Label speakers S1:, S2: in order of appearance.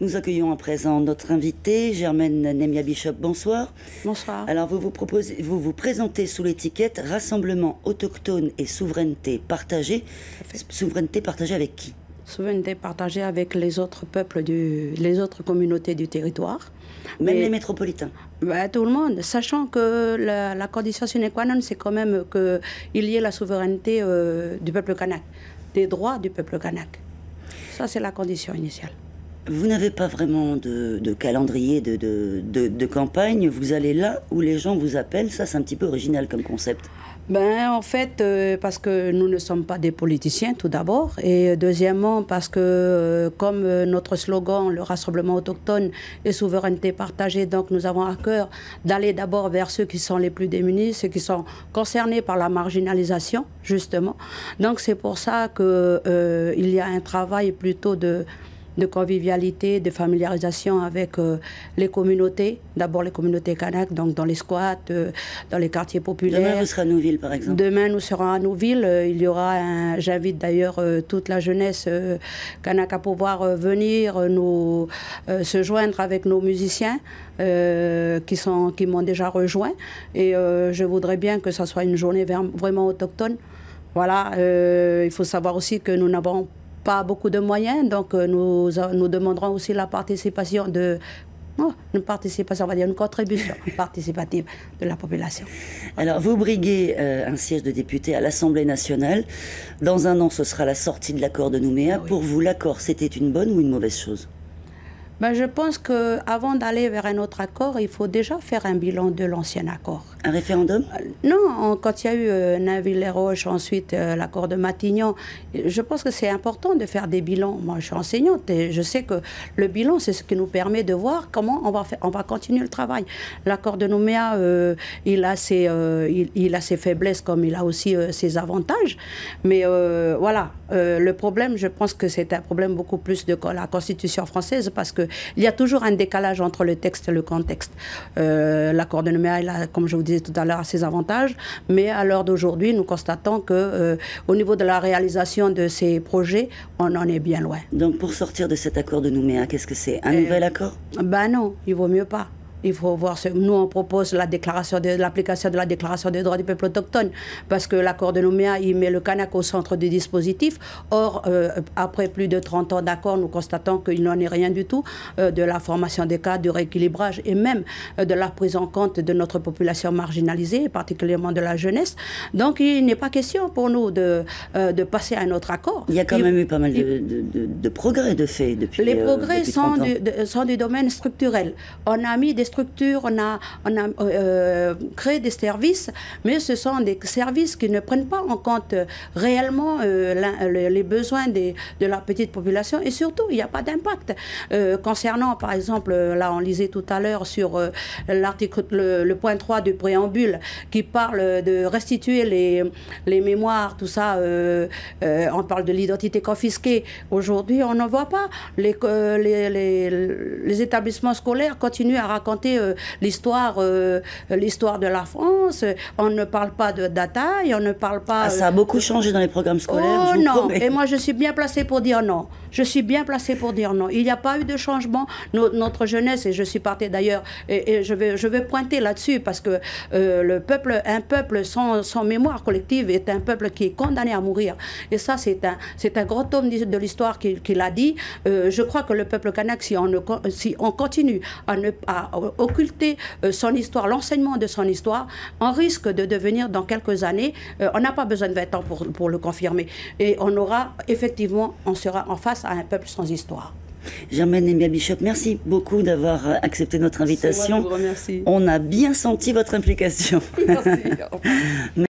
S1: Nous accueillons à présent notre invitée, Germaine Nemia Bishop. Bonsoir.
S2: Bonsoir.
S1: Alors vous vous présentez sous l'étiquette Rassemblement autochtone et souveraineté partagée. Souveraineté partagée avec qui?
S2: Souveraineté partagée avec les autres peuples, les autres communautés du territoire.
S1: Même les métropolitains?
S2: Tout le monde, sachant que la condition sine qua non, c'est quand même qu'il y ait la souveraineté du peuple kanak, des droits du peuple kanak. Ça, c'est la condition initiale.
S1: Vous n'avez pas vraiment de calendrier de campagne, vous allez là où les gens vous appellent, ça c'est un petit peu original comme concept.
S2: En fait, parce que nous ne sommes pas des politiciens tout d'abord, et deuxièmement parce que comme notre slogan, le rassemblement autochtone et souveraineté partagée, donc nous avons à cœur d'aller d'abord vers ceux qui sont les plus démunis, ceux qui sont concernés par la marginalisation, justement. Donc c'est pour ça qu'il y a un travail plutôt de convivialité, de familiarisation avec les communautés, d'abord les communautés kanak, donc dans les squats, dans les quartiers populaires.
S1: Demain, vous serez à Nouville, par exemple.
S2: Demain, nous serons à Nouville. Il y aura j'invite d'ailleurs toute la jeunesse kanak à pouvoir venir se joindre avec nos musiciens qui m'ont déjà rejoint. Et je voudrais bien que ça soit une journée vraiment autochtone. Voilà, il faut savoir aussi que nous n'avons pas beaucoup de moyens, donc nous demanderons aussi la participation on va dire une contribution participative de la population.
S1: Alors, vous briguez un siège de député à l'Assemblée nationale. Dans un an, ce sera la sortie de l'accord de Nouméa. Oui. Pour vous, l'accord, c'était une bonne ou une mauvaise chose?
S2: Je pense qu'avant d'aller vers un autre accord, il faut déjà faire un bilan de l'ancien accord.
S1: Un référendum?
S2: Non, quand il y a eu Nainville-les-Roches, ensuite l'accord de Matignon, je pense que c'est important de faire des bilans. Moi, je suis enseignante et je sais que le bilan, c'est ce qui nous permet de voir comment on va continuer le travail. L'accord de Nouméa, il a ses faiblesses comme il a aussi ses avantages. Mais voilà, le problème, je pense que c'est un problème beaucoup plus de la Constitution française parce que il y a toujours un décalage entre le texte et le contexte. L'accord de Nouméa, comme je vous disais tout à l'heure, a ses avantages, mais à l'heure d'aujourd'hui, nous constatons qu'au niveau de la réalisation de ces projets, on en est bien loin.
S1: Donc pour sortir de cet accord de Nouméa, qu'est-ce que c'est? Un nouvel accord?
S2: Non, il vaut mieux pas. Il faut voir, nous on propose l'application de la déclaration des droits du peuple autochtone parce que l'accord de Nouméa, il met le kanak au centre du dispositif. Or, après plus de 30 ans d'accord, nous constatons qu'il n'en est rien du tout de la formation des cadres, du rééquilibrage et même de la prise en compte de notre population marginalisée, particulièrement de la jeunesse. Donc, il n'est pas question pour nous de passer à un autre accord.
S1: Il y a quand même eu pas mal de progrès de fait depuis.
S2: Les progrès
S1: depuis
S2: sont du domaine structurel. On a mis des structures, on a créé des services, mais ce sont des services qui ne prennent pas en compte réellement les besoins de la petite population et surtout, il n'y a pas d'impact. Concernant, par exemple, là on lisait tout à l'heure sur l'article, le point 3 du préambule qui parle de restituer les mémoires, tout ça, on parle de l'identité confisquée. Aujourd'hui, on n'en voit pas. Les établissements scolaires continuent à raconter l'histoire de la France. On ne parle pas de dataille, on ne parle pas...
S1: ça a beaucoup changé dans les programmes scolaires,
S2: je vous promets. Et moi je suis bien placée pour dire non. Je suis bien placée pour dire non. Il n'y a pas eu de changement. Notre jeunesse, et je suis partie d'ailleurs, et je vais pointer là-dessus parce que un peuple sans mémoire collective est un peuple qui est condamné à mourir. Et ça, c'est un gros tome de l'histoire qui l'a dit. Je crois que le peuple kanak, si on continue à occulter son histoire, l'enseignement de son histoire, on risque de devenir dans quelques années, on n'a pas besoin de 20 ans pour le confirmer, et on sera en face à un peuple sans histoire.
S1: Germaine Nemia Bishop, merci beaucoup d'avoir accepté notre invitation.
S2: C'est moi qui vous remercie.
S1: On a bien senti votre implication.
S2: Merci.